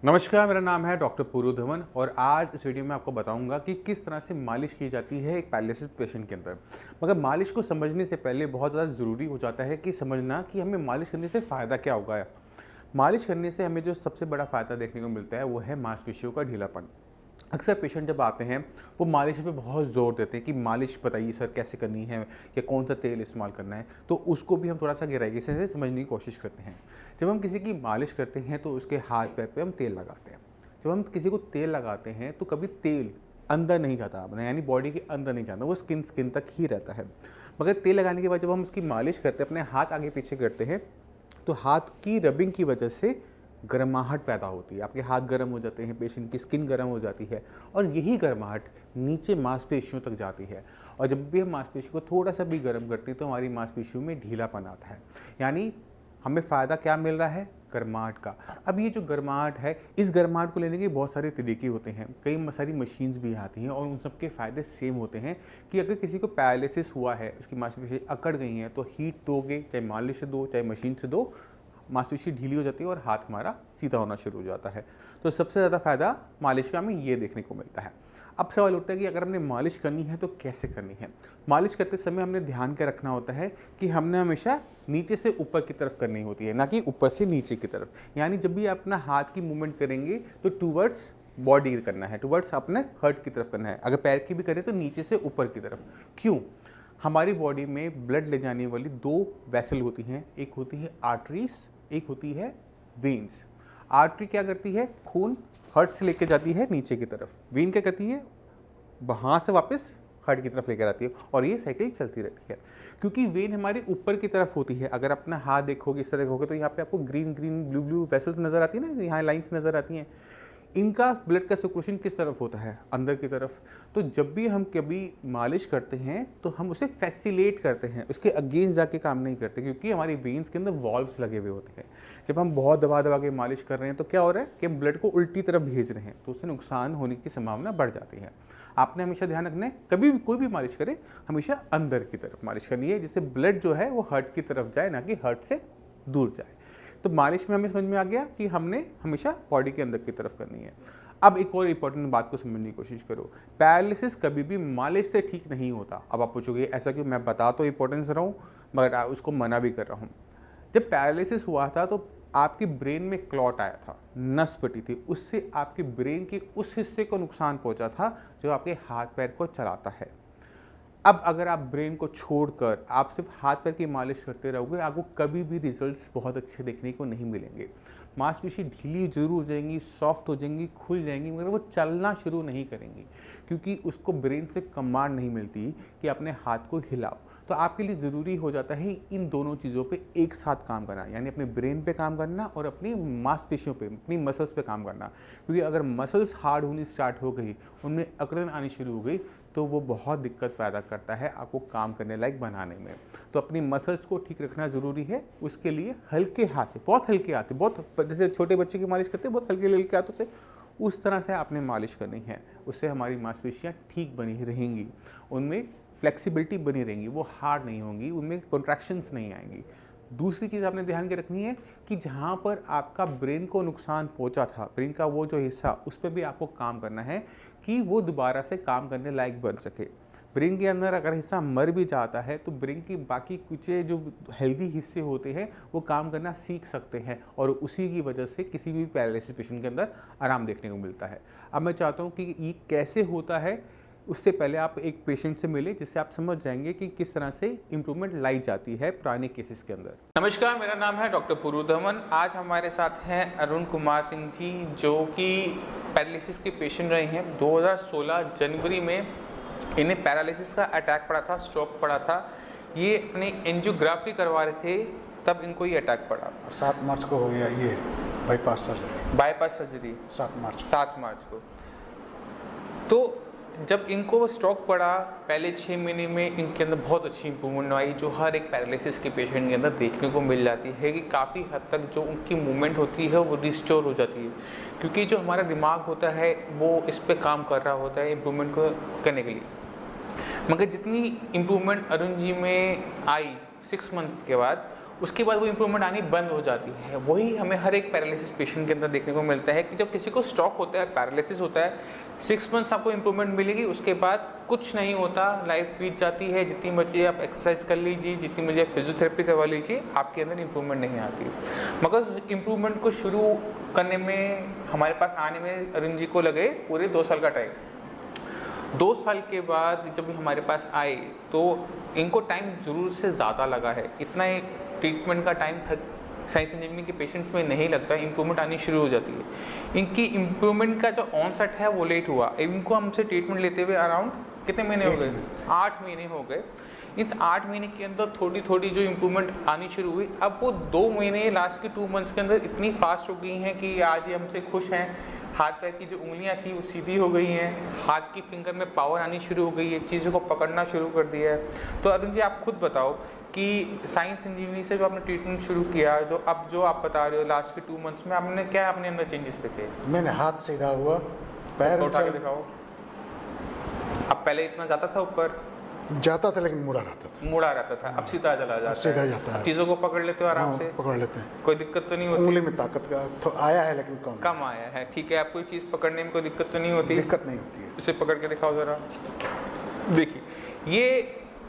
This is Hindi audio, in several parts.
नमस्कार, मेरा नाम है डॉक्टर पूरू धवन और आज इस वीडियो में आपको बताऊंगा कि किस तरह से मालिश की जाती है एक पैरालिसिस पेशेंट के अंदर। मगर मालिश को समझने से पहले बहुत ज़्यादा ज़रूरी हो जाता है कि समझना कि हमें मालिश करने से फ़ायदा क्या होगा। मालिश करने से हमें जो सबसे बड़ा फ़ायदा देखने को मिलता है वो है मांसपेशियों का ढीलापन। अक्सर पेशेंट जब आते हैं वो मालिश पे बहुत ज़ोर देते हैं कि मालिश बताइए सर कैसे करनी है या कौन सा तेल इस्तेमाल करना है, तो उसको भी हम थोड़ा सा गहराई से समझने की कोशिश करते हैं। जब हम किसी की मालिश करते हैं तो उसके हाथ पैर पे हम तेल लगाते हैं। जब हम किसी को तेल लगाते हैं तो कभी तेल अंदर नहीं जाता, यानी बॉडी के अंदर नहीं जाता, वो स्किन स्किन तक ही रहता है। मगर तेल लगाने के बाद जब हम उसकी मालिश करते हैं, अपने हाथ आगे पीछे करते हैं, तो हाथ की रबिंग की वजह से गर्माहट पैदा होती है। आपके हाथ गर्म हो जाते हैं, पेशेंट की स्किन गर्म हो जाती है और यही गर्माहट नीचे मांसपेशियों तक जाती है। और जब भी हम मांसपेशियों को थोड़ा सा भी गर्म करते हैं तो हमारी मांसपेशियों में ढीलापन आता है। यानी हमें फ़ायदा क्या मिल रहा है? गर्माहट का। अब ये जो गर्माहट है, इस गर्माहट को लेने के बहुत सारे तरीके होते हैं, कई सारी मशीन्स भी आती हैं और उन सब के फ़ायदे सेम होते हैं कि अगर किसी को पैरालिसिस हुआ है, उसकी मांसपेशी अकड़ गई हैं, तो हीट दोगे, चाहे मालिश से दो चाहे मशीन से दो, मांसपेशी ढीली हो जाती है और हाथ हमारा सीधा होना शुरू हो जाता है। तो सबसे ज़्यादा फ़ायदा मालिश का हमें ये देखने को मिलता है। अब सवाल उठता है कि अगर हमने मालिश करनी है तो कैसे करनी है? मालिश करते समय हमने ध्यान क्या रखना होता है कि हमने हमेशा नीचे से ऊपर की तरफ करनी होती है, ना कि ऊपर से नीचे की तरफ। यानी जब भी आप अपना हाथ की मूवमेंट करेंगे तो टूवर्ड्स बॉडी करना है, टूवर्ड्स अपने हर्ट की तरफ करना है। अगर पैर की भी करें तो नीचे से ऊपर की तरफ। क्यों? हमारी बॉडी में ब्लड ले जाने वाली दो वेसल होती हैं, एक होती है आर्टरीज, एक होती है वेन्स। आर्टरी क्या करती है? खून हार्ट से लेकर जाती है नीचे की तरफ। वेन क्या करती है? वहाँ से वापस हार्ट की तरफ लेकर आती है और ये साइकिल चलती रहती है। क्योंकि वेन हमारी ऊपर की तरफ होती है, अगर अपना हाथ देखोगे, इस तरह देखोगे तो यहाँ पे आपको green green blue blue vessels नजर आती है ना, यहाँ लाइंस नजर आती हैं। इनका ब्लड का सर्कुलेशन किस तरफ होता है? अंदर की तरफ। तो जब भी हम कभी मालिश करते हैं तो हम उसे फैसिलेट करते हैं, उसके अगेंस्ट जाके काम नहीं करते, क्योंकि हमारी वेन्स के अंदर वॉल्व्स लगे हुए होते हैं। जब हम बहुत दबा दबा के मालिश कर रहे हैं तो क्या हो रहा है कि हम ब्लड को उल्टी तरफ भेज रहे हैं, तो उससे नुकसान होने की संभावना बढ़ जाती है। आपने हमेशा ध्यान रखना है, कभी भी कोई भी मालिश करे हमेशा अंदर की तरफ मालिश करनी है, जिससे ब्लड जो है वो हार्ट की तरफ जाए, ना कि हार्ट से दूर जाए। तो मालिश में हमें समझ में आ गया कि हमने हमेशा बॉडी के अंदर की तरफ करनी है। अब एक और इम्पॉर्टेंट बात को समझने की कोशिश करो, पैरालिसिस कभी भी मालिश से ठीक नहीं होता। अब आप पूछोगे ऐसा क्यों? मैं बता तो इंपॉर्टेंस रहा हूँ मगर उसको मना भी कर रहा हूँ। जब पैरालिसिस हुआ था तो आपकी ब्रेन में क्लॉट आया था, नस फटी थी, उससे आपके ब्रेन के उस हिस्से को नुकसान पहुंचा था जो आपके हाथ पैर को चलाता है। अब अगर आप ब्रेन को छोड़कर आप सिर्फ हाथ पैर की मालिश करते रहोगे, आपको कभी भी रिजल्ट्स बहुत अच्छे देखने को नहीं मिलेंगे। मांसपेशी ढीली जरूर हो जाएंगी, सॉफ्ट हो जाएंगी, खुल जाएंगी, मगर वो चलना शुरू नहीं करेंगी, क्योंकि उसको ब्रेन से कमांड नहीं मिलती कि अपने हाथ को हिलाओ। तो आपके लिए ज़रूरी हो जाता है इन दोनों चीज़ों पे एक साथ काम करना, यानी अपने ब्रेन पे काम करना और अपनी मांसपेशियों पे, अपनी मसल्स पे काम करना। क्योंकि अगर मसल्स हार्ड होनी स्टार्ट हो गई, उनमें अकड़न आनी शुरू हो गई, तो वो बहुत दिक्कत पैदा करता है आपको काम करने लायक बनाने में। तो अपनी मसल्स को ठीक रखना ज़रूरी है। उसके लिए हल्के हाथ से, बहुत हल्के हाथ से, बहुत जैसे छोटे बच्चे की मालिश करते हैं बहुत हल्के हल्के हाथों से, उस तरह से आपने मालिश करनी है। उससे हमारी मांसपेशियाँ ठीक बनी रहेंगी, उनमें फ्लेक्सिबिलिटी बनी रहेंगी, वो हार्ड नहीं होंगी, उनमें कॉन्ट्रैक्शंस नहीं आएंगी। दूसरी चीज़ आपने ध्यान के रखनी है कि जहाँ पर आपका ब्रेन को नुकसान पहुँचा था, ब्रेन का वो जो हिस्सा, उस पर भी आपको काम करना है कि वो दोबारा से काम करने लायक बन सके। ब्रेन के अंदर अगर हिस्सा मर भी जाता है तो ब्रेन की बाकी कुछ जो हेल्दी हिस्से होते हैं वो काम करना सीख सकते हैं और उसी की वजह से किसी भी पैरालिसिस पेशेंट के अंदर आराम देखने को मिलता है। अब मैं चाहता हूँ कि ये कैसे होता है, उससे पहले आप एक पेशेंट से मिले, जिससे आप समझ जाएंगे कि किस तरह से इम्प्रूवमेंट लाई जाती है पुराने केसेस के अंदर। नमस्कार, मेरा नाम है डॉक्टर पूरू धवन। आज हमारे साथ हैं अरुण कुमार सिंह जी, जो कि पैरालिसिस के पेशेंट रहे हैं। 2016 जनवरी में इन्हें पैरालिसिस का अटैक पड़ा था, स्ट्रोक पड़ा था। ये अपनी एंजियोग्राफी करवा रहे थे, तब इनको ये अटैक पड़ा। 7 मार्च को हो गया ये बाईपास सर्जरी। बाईपास सर्जरी 7 मार्च को। तो जब इनको स्ट्रोक पड़ा, पहले 6 महीने में इनके अंदर बहुत अच्छी इंप्रूवमेंट आई, जो हर एक पैरालिसिस के पेशेंट के अंदर देखने को मिल जाती है कि काफ़ी हद तक जो उनकी मूवमेंट होती है वो रिस्टोर हो जाती है। क्योंकि जो हमारा दिमाग होता है वो इस पर काम कर रहा होता है इम्प्रूवमेंट को करने के लिए। मगर जितनी इम्प्रूवमेंट अरुण जी में आई 6 मंथ के बाद, उसके बाद वो इम्प्रूवमेंट आनी बंद हो जाती है। वही हमें हर एक पैरालिसिस पेशेंट के अंदर देखने को मिलता है कि जब किसी को स्ट्रोक होता है, पैरालिसिस होता है, 6 मंथ्स आपको इम्प्रूवमेंट मिलेगी, उसके बाद कुछ नहीं होता, लाइफ बीत जाती है। जितनी मर्जी आप एक्सरसाइज कर लीजिए, जितनी मर्जी आप फिजियोथेरेपी करवा लीजिए, आपके अंदर इम्प्रूवमेंट नहीं आती। मगर इम्प्रूवमेंट को शुरू करने में, हमारे पास आने में अरुण जी को लगे पूरे 2 साल का टाइम। 2 साल के बाद जब हमारे पास आए तो इनको टाइम ज़रूर से ज़्यादा लगा है। इतना ट्रीटमेंट का टाइम साई संजीवनी के पेशेंट्स में नहीं लगता, इम्प्रूवमेंट आनी शुरू हो जाती है। इनकी इम्प्रूवमेंट का जो ऑनसेट है वो लेट हुआ। इनको हमसे ट्रीटमेंट लेते हुए अराउंड कितने महीने हो गए? 8 महीने हो गए। इस 8 महीने के अंदर थोड़ी थोड़ी जो इम्प्रूवमेंट आनी शुरू हुई, अब वो 2 महीने लास्ट के 2 मंथ्स के अंदर इतनी फास्ट हो गई हैं कि आज ये हमसे खुश हैं। हाथ पैर की जो उंगलियां थी वो सीधी हो गई हैं, हाथ की फिंगर में पावर आनी शुरू हो गई है, चीज़ों को पकड़ना शुरू कर दिया है। तो अरुण जी आप खुद बताओ कि साई संजीवनी से जो आपने ट्रीटमेंट शुरू किया, जो अब जो आप बता रहे हो लास्ट के 2 मंथ्स में, आपने क्या अपने अंदर चेंजेस देखे? मैंने हाथ सीधा हुआ, पैर उठा के दिखाओ। अब पहले इतना जाता था ऊपर, जाता था लेकिन मुड़ा रहता था। मुड़ा रहता था, अब सीधा चला जाता है। सीधा जाता है। चीज़ों को पकड़ लेते हो आराम से, पकड़ लेते हैं। कोई दिक्कत तो नहीं होती? उंगली में ताकत का तो आया है लेकिन कम आया है। ठीक है, आप कोई चीज़ पकड़ने में कोई दिक्कत तो नहीं होती? दिक्कत नहीं होती है। इसे पकड़ के दिखाओ ज़रा। देखिए, ये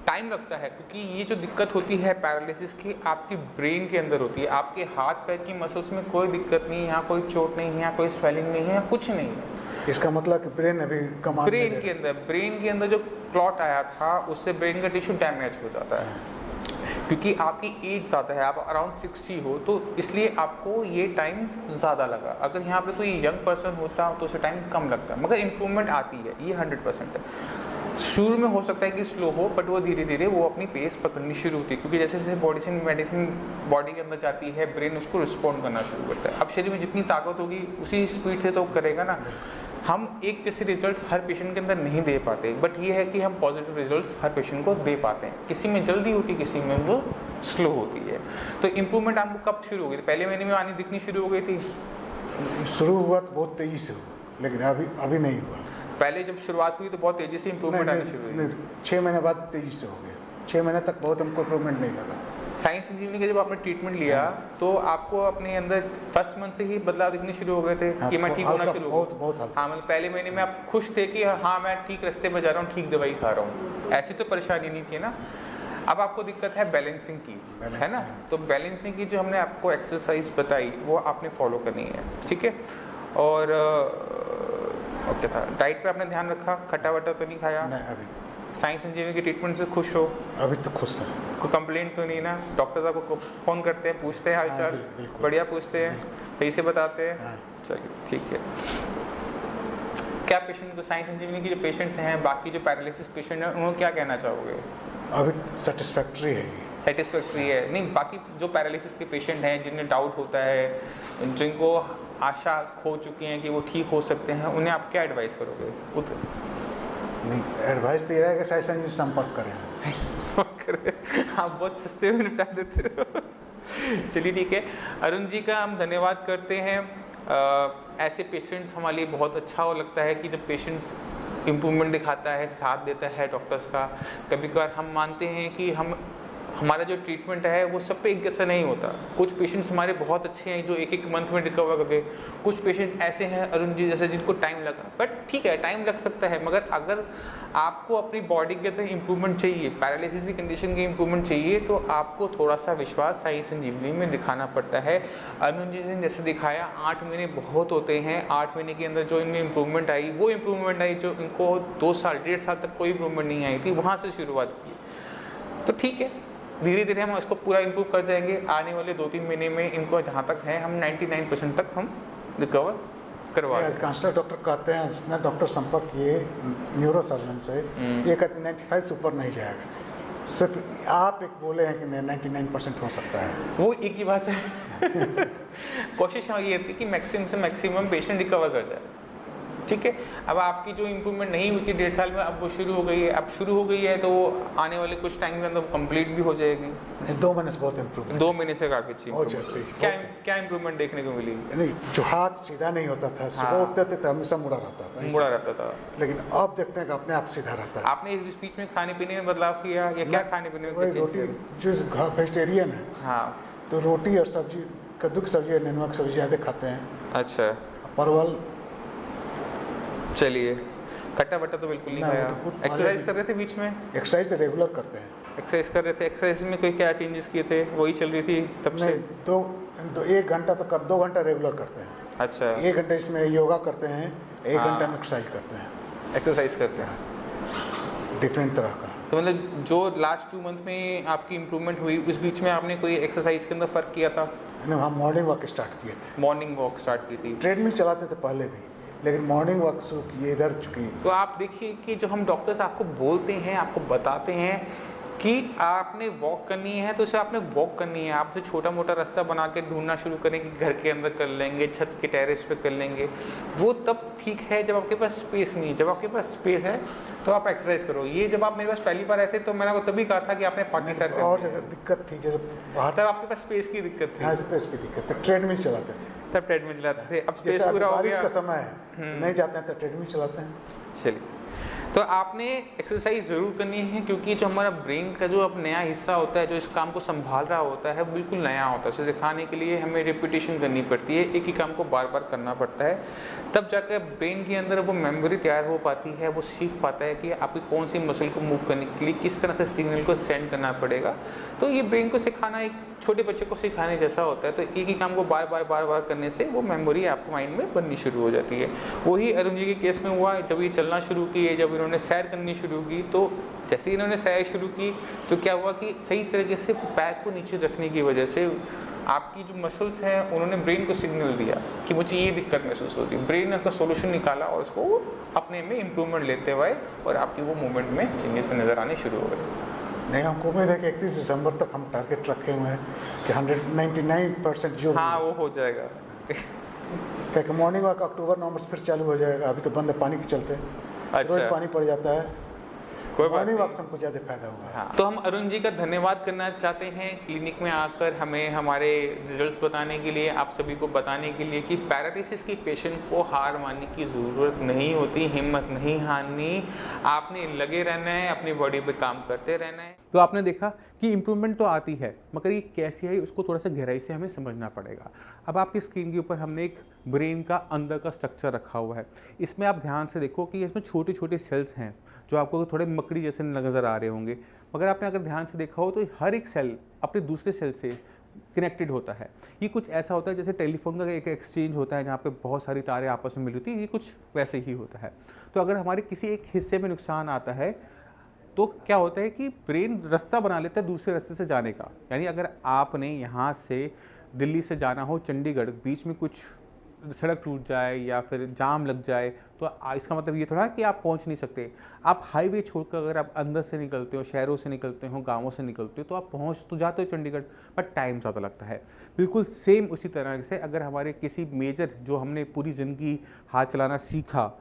टाइम लगता है क्योंकि ये जो दिक्कत होती है पैरालिसिस की, आपकी ब्रेन के अंदर होती है। आपके हाथ पैर की मसल्स में कोई दिक्कत नहीं है, यहाँ कोई चोट नहीं है, यहाँ कोई स्वेलिंग नहीं है, कुछ नहीं है। इसका मतलब कि ब्रेन अभी कमांड ब्रेन के अंदर जो क्लॉट आया था उससे ब्रेन का टिश्यू डैमेज हो जाता है। क्योंकि आपकी एज ज़्यादा है, आप अराउंड 60 हो, तो इसलिए आपको ये टाइम ज़्यादा लगा। अगर यहाँ पे कोई यंग पर्सन होता तो उसे टाइम कम लगता, मगर इम्प्रूवमेंट आती है, ये 100% है। शुरू में हो सकता है कि स्लो हो, बट वो धीरे धीरे वो अपनी पेस पकड़नी शुरू होती है, क्योंकि जैसे जैसे बॉडी से मेडिसिन बॉडी के अंदर जाती है, ब्रेन उसको रिस्पॉन्ड करना शुरू करता है। अब शरीर में जितनी ताकत होगी उसी स्पीड से तो करेगा ना। हम एक जैसे रिजल्ट हर पेशेंट के अंदर नहीं दे पाते, बट ये है कि हम पॉजिटिव रिजल्ट्स हर पेशेंट को दे पाते हैं। किसी में जल्दी होती है, किसी में वो स्लो होती है। तो इम्प्रूवमेंट आपको कब शुरू हो गई? पहले महीने में आनी दिखनी शुरू हो गई थी? शुरू हुआ तो बहुत तेजी से हुआ, लेकिन अभी नहीं हुआ। पहले जब शुरुआत हुई तो बहुत तेजी से इम्प्रूवमेंट आनी शुरू हुई। 6 महीने बाद तेजी से हो गया। 6 महीने तक बहुत हमको इम्प्रूवमेंट नहीं लगा। साई संजीवनी का जब आपने ट्रीटमेंट लिया तो आपको अपने अंदर फर्स्ट मंथ से ही बदलाव दिखने शुरू हो गए थे? हाँ, कि मैं ठीक होना शुरू हो? बहुत हल्का। हाँ, मतलब पहले महीने में आप खुश थे कि हाँ मैं ठीक रास्ते में जा रहा हूँ, ठीक दवाई खा रहा हूँ, ऐसी तो परेशानी नहीं थी ना। अब आपको दिक्कत है बैलेंसिंग की, है ना? तो बैलेंसिंग की जो हमने आपको एक्सरसाइज बताई वो आपने फॉलो करनी है, ठीक है? और ओके था। डाइट पे आपने ध्यान रखा, खट्टा वट्टा तो नहीं खाया? नहीं, अभी साई संजीवनी के ट्रीटमेंट से खुश हो? अभी तो खुश है। कोई कंप्लेंट तो नहीं ना? डॉक्टर साहब को फ़ोन करते हैं, पूछते हैं हाल चाल? बढ़िया पूछते हैं, सही से बताते हैं? चलिए ठीक है। क्या पेशेंट को, साई संजीवनी के जो पेशेंट्स हैं, बाकी जो पैरालिसिस पेशेंट हैं, उनको क्या कहना चाहोगे? अभी सेटिस्फैक्ट्री है ये। सेटिस्फैक्ट्री है? नहीं, बाकी जो पैरालिसिस के पेशेंट हैं जिन्हें डाउट होता है, जिनको आशा खो चुकी हैं कि वो ठीक हो सकते हैं, उन्हें आप क्या एडवाइस करोगे? नहीं, एडवाइस तो ये रहेगा साई संजीवनी संपर्क करें। आप बहुत सस्ते में निपटा देते हो। चलिए ठीक है, अरुण जी का हम धन्यवाद करते हैं। ऐसे पेशेंट्स हमारे लिए बहुत अच्छा हो लगता है कि जब पेशेंट्स इम्प्रूवमेंट दिखाता है, साथ देता है डॉक्टर्स का। कभी कभार हम मानते हैं कि हमारा जो ट्रीटमेंट है वो सब पे एक जैसा नहीं होता। कुछ पेशेंट्स हमारे बहुत अच्छे हैं जो एक मंथ में रिकवर कर गए, कुछ पेशेंट्स ऐसे हैं अरुण जी जैसे जिनको टाइम लगा। बट ठीक है, टाइम लग सकता है, मगर अगर आपको अपनी बॉडी के अंदर इम्प्रूवमेंट चाहिए, पैरालिसिस की कंडीशन की इम्प्रूवमेंट चाहिए, तो आपको थोड़ा सा विश्वास साई संजीवनी में दिखाना पड़ता है। अरुण जी ने जैसे दिखाया, 8 महीने बहुत होते हैं। 8 महीने के अंदर जो इनमें इम्प्रूवमेंट आई, वो इम्प्रूवमेंट आई जो इनको 2 साल 1.5 साल तक कोई इम्प्रूवमेंट नहीं आई थी, वहाँ से शुरुआत की। तो ठीक है, धीरे धीरे हम इसको पूरा इम्प्रूव कर जाएंगे। आने वाले 2-3 महीने में इनको जहाँ तक है हम 99% तक हम रिकवर करवा देंगे। अधिकांश डॉक्टर कहते हैं, जितना डॉक्टर संपर्क किए न्यूरो सर्जन से, ये कहते हैं 95 से ऊपर नहीं जाएगा। सिर्फ आप एक बोले हैं कि 99% हो सकता है, वो एक ही बात है। कोशिश हमारी ये थी कि मैक्सिमम से मैक्सिमम पेशेंट रिकवर कर जाए। ठीक है। अब आपकी जो इम्प्रूवमेंट नहीं हुई थी 1.5 साल में, अब वो शुरू हो गई है, अब शुरू हो गई है तो वो आने वाले कुछ टाइम के अंदर कंप्लीट भी हो जाएगी। 2 महीने से बहुत इम्प्रूवमेंट, 2 महीने से काफ़ी अच्छी बहुत improvement। जल्दी क्या क्या इम्प्रूवमेंट देखने को मिली? नहीं, जो हाथ सीधा नहीं होता था, सुबह हाँ। उठते थे तो हमेशा मुड़ा रहता था, मुड़ा रहता था। लेकिन अब देखते हैं कि अपने आप सीधा रहता है। आपने इस बीच में खाने पीने में बदलाव किया या क्या खाने पीने में वही चेंज रोटी, किया? जो वेजिटेरियन है हाँ, तो रोटी और सब्जी, कद्दू की सब्जी और नेनुआ की सब्जी ज़्यादा खाते हैं, अच्छा, परवल चलिए। खट्टा वट्टा तो बिल्कुल नहीं ना, वो खाया। तो खुद एक्सरसाइज कर रहे थे बीच में? एक्सरसाइज तो रेगुलर करते हैं। एक्सरसाइज कर रहे थे, एक्सरसाइज में कोई क्या चेंजेस किए थे? वही चल रही थी तब से? नहीं, 1 घंटा तो 2 घंटा रेगुलर करते हैं। अच्छा, 1 घंटे इसमें योगा करते हैं, 1 हाँ। घंटा में एक्सरसाइज करते हैं, एक्सरसाइज करते हैं। डिफरेंट तरह का। तो मतलब जो लास्ट 2 मंथ में आपकी इम्प्रूवमेंट हुई, उस बीच में आपने कोई एक्सरसाइज के अंदर फ़र्क किया था? हम मॉर्निंग वॉक स्टार्ट किए थे, मॉर्निंग वॉक स्टार्ट की थी। ट्रेडमिल चलाते थे पहले भी, लेकिन मॉर्निंग वॉक शुरू किए इधर चुकी। तो आप देखिए कि जो हम डॉक्टर्स आपको बोलते हैं, आपको बताते हैं कि आपने वॉक करनी है तो उसे आपने वॉक करनी है। आप उसे छोटा मोटा रास्ता बना के ढूंढना शुरू करें कि घर के अंदर कर लेंगे, छत के टेरेस पे कर लेंगे, वो तब ठीक है जब आपके पास स्पेस नहीं है। जब आपके पास स्पेस है तो आप एक्सरसाइज करो। ये जब आप मेरे पास पहली बार आए थे तो मैंने आपको तभी कहा था कि आपने पार्टी सैर करनी और है। जगह दिक्कत थी, जैसे बाहर तब आपके पास स्पेस की दिक्कत थी। यहाँ स्पेस की दिक्कत थी, ट्रेडमिल चलाते थे। सब ट्रेडमिल चलाते थे, अब स्पेस जैसे पूरा हो बारिश गया। का समय है, नहीं जाते हैं तो ट्रेडमिल चलाते हैं। चलिए, तो आपने एक्सरसाइज ज़रूर करनी है, क्योंकि जो हमारा ब्रेन का जो अब नया हिस्सा होता है, जो इस काम को संभाल रहा होता है, बिल्कुल नया होता है। उसे सिखाने के लिए हमें रिपीटेशन करनी पड़ती है, एक ही काम को बार बार करना पड़ता है, तब जाकर ब्रेन के अंदर वो मेमोरी तैयार हो पाती है, वो सीख पाता है कि आपकी कौन सी मसल को मूव करने के लिए किस तरह से सिग्नल को सेंड करना पड़ेगा। तो ये ब्रेन को सिखाना एक छोटे बच्चे को सिखाने जैसा होता है। तो एक ही काम को बार बार करने से वो मेमोरी आपके माइंड में बननी शुरू हो जाती है। वही अरुण जी के केस में हुआ, जब ये चलना शुरू किए, जब इन्होंने सैर करनी शुरू की, तो जैसे ही इन्होंने सैर शुरू की तो क्या हुआ कि सही तरीके से पैर को नीचे रखने की वजह से आपकी जो मसल्स हैं उन्होंने ब्रेन को सिग्नल दिया कि मुझे ये दिक्कत महसूस हो रही है। ब्रेन ने उसका सोल्यूशन निकाला और उसको अपने में इम्प्रूवमेंट लेते हुए और आपकी वो मूवमेंट में चेंजेस नज़र आने शुरू हो गए। नहीं, हमको उम्मीद है कि 31 दिसंबर तक हम टारगेट रखे हुए हैं कि 199% जो हाँ, वो हो जाएगा। क्या कि मॉर्निंग वॉक अक्टूबर नवंबर से फिर चालू हो जाएगा। अभी तो बंद है पानी के चलते, अच्छा। रोज पानी पड़ जाता है। कोई बात मॉर्निंग नहीं। वॉक से हमको ज़्यादा फायदा हुआ है। हाँ, तो हम अरुण जी का धन्यवाद करना चाहते हैं क्लिनिक में आकर हमें हमारे रिजल्ट्स बताने के लिए, आप सभी को बताने के लिए कि पैरालिसिस की पेशेंट को हार मानने की ज़रूरत नहीं होती, हिम्मत नहीं हारनी, आपने लगे रहना है, अपनी बॉडी पे काम करते रहना है। तो आपने देखा कि इम्प्रूवमेंट तो आती है, मगर ये कैसी है उसको थोड़ा सा गहराई से हमें समझना पड़ेगा। अब आपकी स्क्रीन के ऊपर हमने एक ब्रेन का अंदर का स्ट्रक्चर रखा हुआ है। इसमें आप ध्यान से देखो कि इसमें छोटे छोटे सेल्स हैं जो आपको थोड़े मकड़ी जैसे नज़र आ रहे होंगे, मगर आपने अगर ध्यान से देखा हो तो हर एक सेल अपने दूसरे सेल से कनेक्टेड होता है। ये कुछ ऐसा होता है जैसे टेलीफोन का एक एक्सचेंज होता है जहाँ पे बहुत सारी तारें आपस में मिल होती है, ये कुछ वैसे ही होता है। तो अगर हमारे किसी एक हिस्से में नुकसान आता है तो क्या होता है कि ब्रेन रास्ता बना लेता है दूसरे रास्ते से जाने का। यानी अगर आपने यहाँ से दिल्ली से जाना हो चंडीगढ़, बीच में कुछ सड़क टूट जाए या फिर जाम लग जाए तो इसका मतलब ये थोड़ा कि आप पहुंच नहीं सकते। आप हाईवे छोड़कर अगर आप अंदर से निकलते हो, शहरों से निकलते हो, गांवों से निकलते हो, तो आप पहुंच तो जाते हो चंडीगढ़, पर टाइम ज़्यादा लगता है। बिल्कुल सेम उसी तरह से अगर हमारे किसी मेजर जो हमने पूरी ज़िंदगी हाथ चलाना सीखा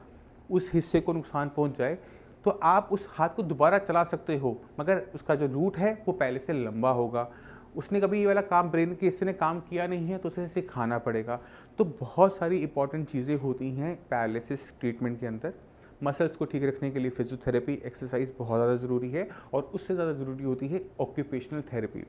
उस हिस्से को नुकसान पहुँच जाए तो आप उस हाथ को दोबारा चला सकते हो, मगर उसका जो रूट है वो पहले से लंबा होगा। उसने कभी ये वाला काम ब्रेन के हिस्से ने काम किया नहीं है तो उसे सिखाना पड़ेगा। तो बहुत सारी इंपॉर्टेंट चीज़ें होती हैं पैरालिसिस ट्रीटमेंट के अंदर। मसल्स को ठीक रखने के लिए फिजियोथेरेपी, एक्सरसाइज बहुत ज़्यादा ज़रूरी है, और उससे ज़्यादा ज़रूरी होती है ऑक्यूपेशनल थेरेपी।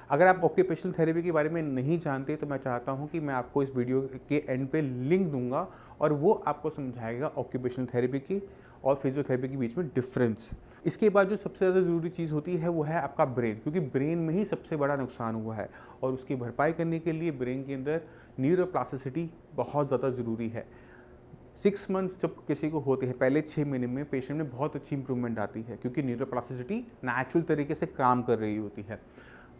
अगर आप ऑक्यूपेशनल थेरेपी के बारे में नहीं जानते तो मैं चाहता हूं कि मैं आपको इस वीडियो के एंड पे लिंक दूंगा और वो आपको समझाएगा ऑक्यूपेशनल थेरेपी की और फिजियोथेरेपी के बीच में डिफरेंस। इसके बाद जो सबसे ज़्यादा ज़रूरी चीज़ होती है वो है आपका ब्रेन, क्योंकि ब्रेन में ही सबसे बड़ा नुकसान हुआ है और उसकी भरपाई करने के लिए ब्रेन के अंदर न्यूरोप्लास्टिसिटी बहुत ज़्यादा ज़रूरी है। 6 मंथ्स जब किसी को होते हैं, पहले 6 महीने में पेशेंट में बहुत अच्छी इंप्रूवमेंट आती है क्योंकि न्यूरोप्लास्टिसिटी नेचुरल तरीके से काम कर रही होती है,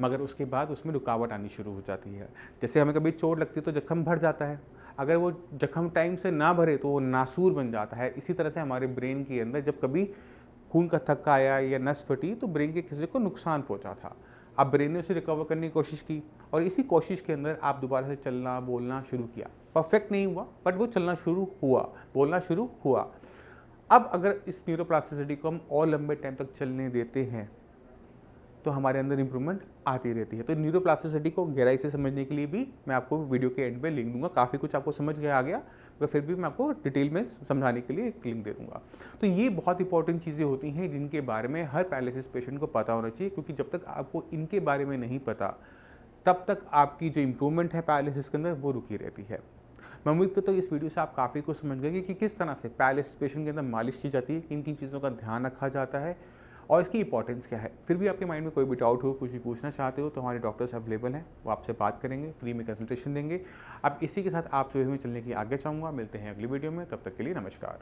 मगर उसके बाद उसमें रुकावट आनी शुरू हो जाती है। जैसे हमें कभी चोट लगती है तो जख्म भर जाता है, अगर वो जख्म टाइम से ना भरे तो वो नासूर बन जाता है। इसी तरह से हमारे ब्रेन के अंदर जब कभी खून का थक्का आया या नस फटी तो ब्रेन के किसी को नुकसान पहुंचा था। आप ब्रेन ने उसे रिकवर करने की कोशिश की और इसी कोशिश के अंदर आप दोबारा से चलना बोलना शुरू किया। परफेक्ट नहीं हुआ बट वो चलना शुरू हुआ, बोलना शुरू हुआ। अब अगर इस न्यूरोप्लास्टिसिटी को हम और लंबे टाइम तक चलने देते हैं तो हमारे अंदर इंप्रूवमेंट आती रहती है। तो न्यूरोप्लास्टिसिटी को गहराई से समझने के लिए भी मैं आपको वीडियो के एंड पे लिंक दूंगा। काफ़ी कुछ आपको समझ गया आ गया तो फिर भी मैं आपको डिटेल में समझाने के लिए एक लिंक दे दूंगा। तो ये बहुत इंपॉर्टेंट चीज़ें होती हैं जिनके बारे में हर पैरालिसिस पेशेंट को पता होना चाहिए, क्योंकि जब तक आपको इनके बारे में नहीं पता तब तक आपकी जो इम्प्रूवमेंट है पैरालिसिस के अंदर वो रुकी रहती है। मैं उम्मीद करता हूँ इस वीडियो से आप काफ़ी कुछ समझ गए कि किस तरह से पैरालिसिस पेशेंट के अंदर मालिश की जाती है, किन किन चीज़ों का ध्यान रखा जाता है और इसकी इंपॉर्टेंस क्या है। फिर भी आपके माइंड में कोई भी डाउट हो, कुछ भी पूछना चाहते हो तो हमारे डॉक्टर्स अवेलेबल हैं, वो आपसे बात करेंगे, फ्री में कंसल्टेशन देंगे। अब इसी के साथ आप सुबह में चलने की आगे चाहूँगा। मिलते हैं अगली वीडियो में, तब तक के लिए नमस्कार।